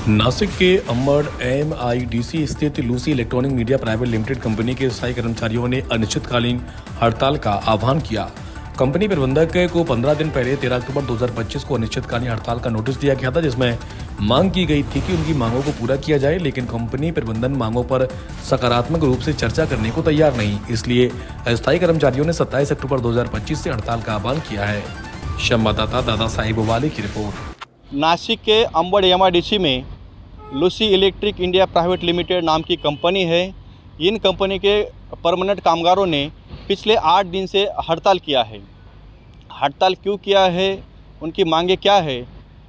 नासिक के अंबड़ MIDC स्थित Lucy electronic media private limited company के स्थायी कर्मचारियों ने अनिश्चितकालीन हड़ताल का आह्वान किया। कंपनी प्रबंधक को 15 दिन पहले 13 अक्टूबर 2025 को अनिश्चितकालीन हड़ताल का नोटिस दिया गया था, जिसमें मांग की गई थी कि उनकी मांगों को पूरा किया जाए, लेकिन कंपनी प्रबंधन मांगों पर सकारात्मक रूप से चर्चा करने को तैयार नहीं। इसलिए अस्थायी कर्मचारियों ने 27 अक्टूबर 2025 से हड़ताल का आह्वान किया है। संवाददाता दादा साहिब वाली की रिपोर्ट। नासिक के अंबड़ MIDC में Lucy electric India private limited नाम की कंपनी है। इन कंपनी के परमानेंट कामगारों ने पिछले 8 दिन से हड़ताल किया है। हड़ताल क्यों किया है, उनकी मांगे क्या है,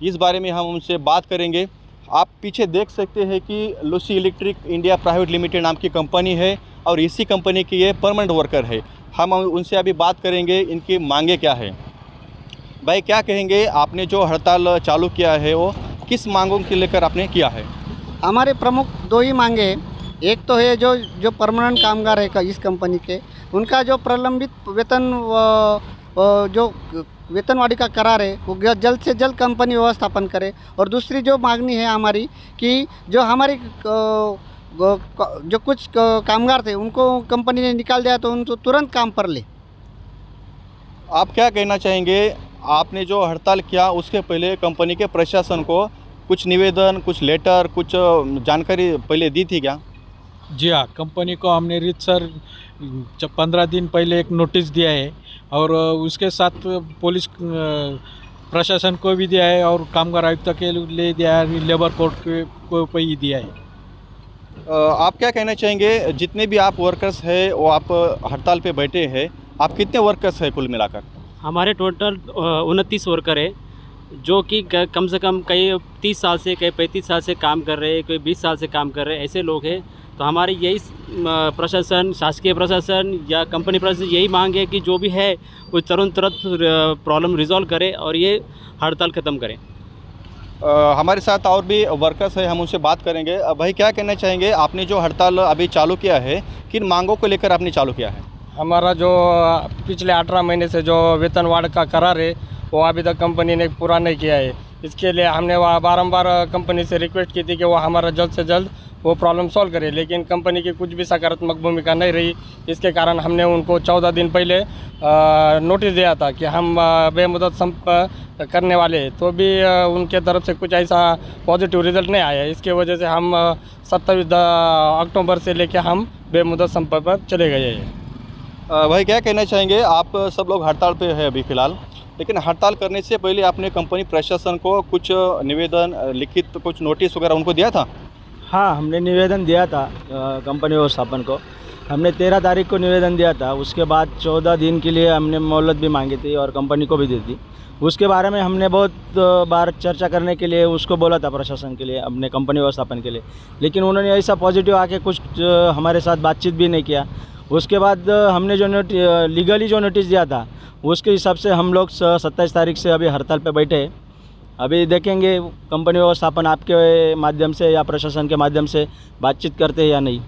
इस बारे में हम उनसे बात करेंगे। आप पीछे देख सकते हैं कि Lucy electric India private limited नाम की कंपनी है और इसी कंपनी की ये परमानेंट वर्कर है। हम उनसे अभी बात करेंगे इनकी मांगे क्या है। भाई क्या कहेंगे, आपने जो हड़ताल चालू किया है वो किस मांगों के लेकर आपने किया है? हमारे प्रमुख 2 ही मांगे हैं। एक तो है जो परमानेंट कामगार है इस कंपनी के, उनका जो प्रलंबित वेतन जो वेतनवाड़ी का करार है वो जल्द से जल्द कंपनी व्यवस्थापन करे। और दूसरी जो मांगनी है हमारी कि जो हमारी जो कुछ कामगार थे उनको कंपनी ने निकाल दिया तो उनको तुरंत काम पर ले। आप क्या कहना चाहेंगे, आपने जो हड़ताल किया उसके पहले कंपनी के प्रशासन को कुछ निवेदन, कुछ लेटर, कुछ जानकारी पहले दी थी क्या? जी हाँ, कंपनी को हमने रीतसर 15 दिन पहले एक नोटिस दिया है और उसके साथ पुलिस प्रशासन को भी दिया है और कामगार आयुक्त के लिए दिया है, लेबर कोर्ट को भी दिया है। आप क्या कहना चाहेंगे, जितने भी आप वर्कर्स हैं वो आप हड़ताल पे बैठे हैं, आप कितने वर्कर्स हैं कुल मिलाकर? हमारे टोटल 29 वर्कर है, जो कि कम से कम कई 30 साल से, कई 35 साल से काम कर रहे हैं, कोई 20 साल से काम कर रहे हैं, ऐसे लोग हैं। तो हमारी यही प्रशासन, शासकीय प्रशासन या कंपनी प्रशासन यही मांग है कि जो भी है वो तुरंत प्रॉब्लम रिजॉल्व करे और ये हड़ताल ख़त्म करें। हमारे साथ और भी वर्कर्स हैं, हम उनसे बात करेंगे। भाई क्या कहना चाहेंगे, आपने जो हड़ताल अभी चालू किया है किन मांगों को लेकर आपने चालू किया है? हमारा जो पिछले 18 महीने से जो वेतनवाड़ का करार है वो अभी तक कंपनी ने पूरा नहीं किया है। इसके लिए हमने वहाँ बारंबार कंपनी से रिक्वेस्ट की थी कि वो हमारा जल्द से जल्द वो प्रॉब्लम सॉल्व करे, लेकिन कंपनी की कुछ भी सकारात्मक भूमिका नहीं रही। इसके कारण हमने उनको 14 दिन पहले नोटिस दिया था कि हम बेमुदत संप करने वाले हैं, तो भी उनके तरफ से कुछ ऐसा पॉजिटिव रिजल्ट नहीं आया। इसके वजह से हम 27 अक्टूबर से लेकर हम बेमुदत संप पर चले गए हैं। भाई क्या कहना चाहेंगे, आप सब लोग हड़ताल पे है अभी फ़िलहाल, लेकिन हड़ताल करने से पहले आपने कंपनी प्रशासन को कुछ निवेदन, लिखित कुछ नोटिस वगैरह उनको दिया था? हाँ, हमने निवेदन दिया था कंपनी व्यवस्थापन को। हमने 13 तारीख को निवेदन दिया था। उसके बाद 14 दिन के लिए हमने मोहलत भी मांगी थी और कंपनी को भी दी थी। उसके बारे में हमने बहुत बार चर्चा करने के लिए उसको बोला था प्रशासन के लिए, अपने कंपनी व्यवस्थापन के लिए, लेकिन उन्होंने ऐसा पॉजिटिव आके कुछ हमारे साथ बातचीत भी नहीं किया। उसके बाद हमने जो लीगली जो नोटिस दिया था उसके हिसाब से हम लोग 27 तारीख से अभी हड़ताल पे बैठे हैं। अभी देखेंगे कंपनी व्यवस्थापन आपके माध्यम से या प्रशासन के माध्यम से बातचीत करते हैं या नहीं।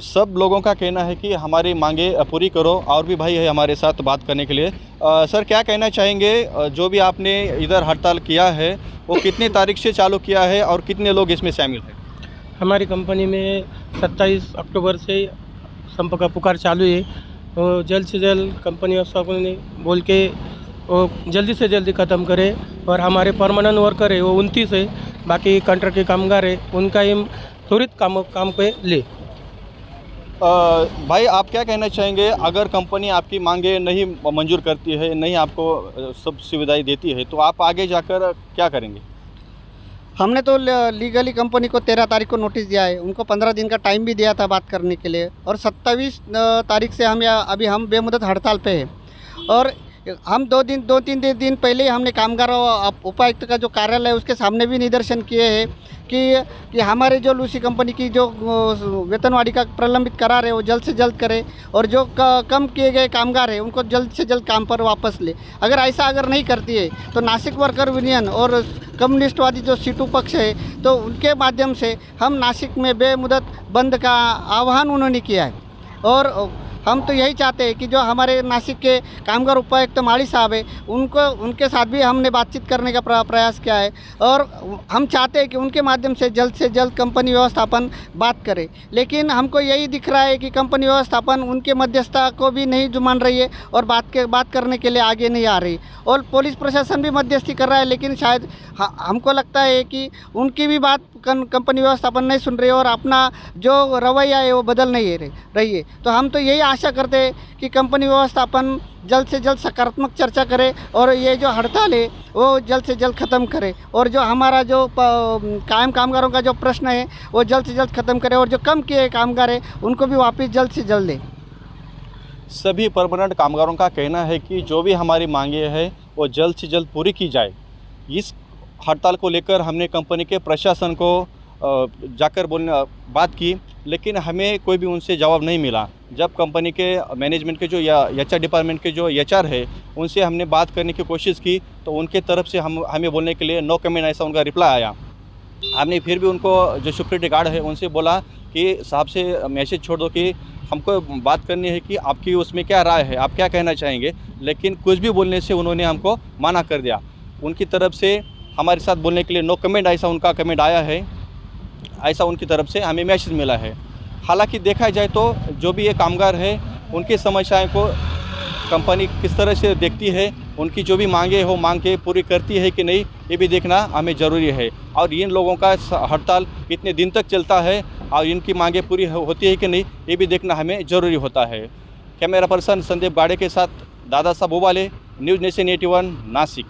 सब लोगों का कहना है कि हमारी मांगे पूरी करो। और भी भाई है हमारे साथ बात करने के लिए। सर क्या कहना चाहेंगे, जो भी आपने इधर हड़ताल किया है वो कितनी तारीख से चालू किया है और कितने लोग इसमें शामिल हैं? हमारी कंपनी में 27 अक्टूबर से संप का पुकार चालू है। तो जल्द से जल्द कंपनी व्यवस्थापन ने बोल के वो जल्दी से जल्दी ख़त्म करे। और हमारे परमानेंट वर्कर है वो 29 है, बाकी कॉन्ट्रैक्ट के कामगार है उनका ही त्वरित काम पे ले। भाई आप क्या कहना चाहेंगे, अगर कंपनी आपकी मांगे नहीं मंजूर करती है, नहीं आपको सब सुविधाएं देती है, तो आप आगे जाकर क्या करेंगे? हमने तो लीगली कंपनी को 13 तारीख को नोटिस दिया है, उनको 15 दिन का टाइम भी दिया था बात करने के लिए। और 27 तारीख से अभी हम बेमुदत हड़ताल पे हैं। और हम 2-3 दिन पहले ही हमने कामगार उपायुक्त का जो कार्यालय है उसके सामने भी निदर्शन किए हैं कि हमारे जो लूसी कंपनी की जो वेतनवाड़ी का प्रलंबित करार है वो जल्द से जल्द करे और जो कम किए गए कामगार है उनको जल्द से जल्द काम पर वापस ले। अगर नहीं करती है तो नासिक वर्कर यूनियन और कम्युनिस्टवादी जो सीटू पक्ष है तो उनके माध्यम से हम नासिक में बेमुदत बंद का आह्वान उन्होंने किया है। और हम तो यही चाहते हैं कि जो हमारे नासिक के कामगार उपायुक्त माड़ी साहब है उनके साथ भी हमने बातचीत करने का प्रयास किया है और हम चाहते हैं कि उनके माध्यम से जल्द कंपनी व्यवस्थापन बात करे। लेकिन हमको यही दिख रहा है कि कंपनी व्यवस्थापन उनके मध्यस्थता को भी नहीं मान रही है और बात करने के लिए आगे नहीं आ रही और पुलिस प्रशासन भी मध्यस्थी कर रहा है, लेकिन शायद हमको लगता है कि उनकी भी बात कंपनी व्यवस्थापन नहीं सुन रही है और अपना जो रवैया है वो बदल नहीं रही है। तो हम तो यही आशा करते हैं कि कंपनी व्यवस्थापन जल्द से जल्द सकारात्मक चर्चा करे और ये जो हड़ताल है वो जल्द से जल्द ख़त्म करे और जो हमारा जो कायम कामगारों का जो प्रश्न है वो जल्द से जल्द ख़त्म करे और जो कम किए कामगार है उनको भी वापस जल्द से जल्द दें। सभी परमानेंट कामगारों का कहना है कि जो भी हमारी मांगे हैं वो जल्द से जल्द पूरी की जाए। इस हड़ताल को लेकर हमने कंपनी के प्रशासन को जाकर बात की, लेकिन हमें कोई भी उनसे जवाब नहीं मिला। जब कंपनी के मैनेजमेंट के जो एचआर डिपार्टमेंट के जो एचआर है उनसे हमने बात करने की कोशिश की तो उनके तरफ से हमें बोलने के लिए नो कमेंट ऐसा उनका रिप्लाई आया। हमने फिर भी उनको जो सिक्योरिटी गार्ड है उनसे बोला कि साहब से मैसेज छोड़ दो कि हमको बात करनी है कि आपकी उसमें क्या राय है, आप क्या कहना चाहेंगे, लेकिन कुछ भी बोलने से उन्होंने हमको मना कर दिया। उनकी तरफ से हमारे साथ बोलने के लिए नो कमेंट ऐसा उनका कमेंट आया है, ऐसा उनकी तरफ से हमें मैसेज मिला है। हालांकि देखा जाए तो जो भी ये कामगार है उनकी समस्याएं को कंपनी किस तरह से देखती है, उनकी जो भी मांगे हो मांग के पूरी करती है कि नहीं, ये भी देखना हमें ज़रूरी है। और इन लोगों का हड़ताल कितने दिन तक चलता है और इनकी मांगे पूरी होती है कि नहीं, ये भी देखना हमें ज़रूरी होता है। कैमरा पर्सन संदीप गाड़े के साथ दादा साहब ओवाले, न्यूज़ नेशन 81 नासिक।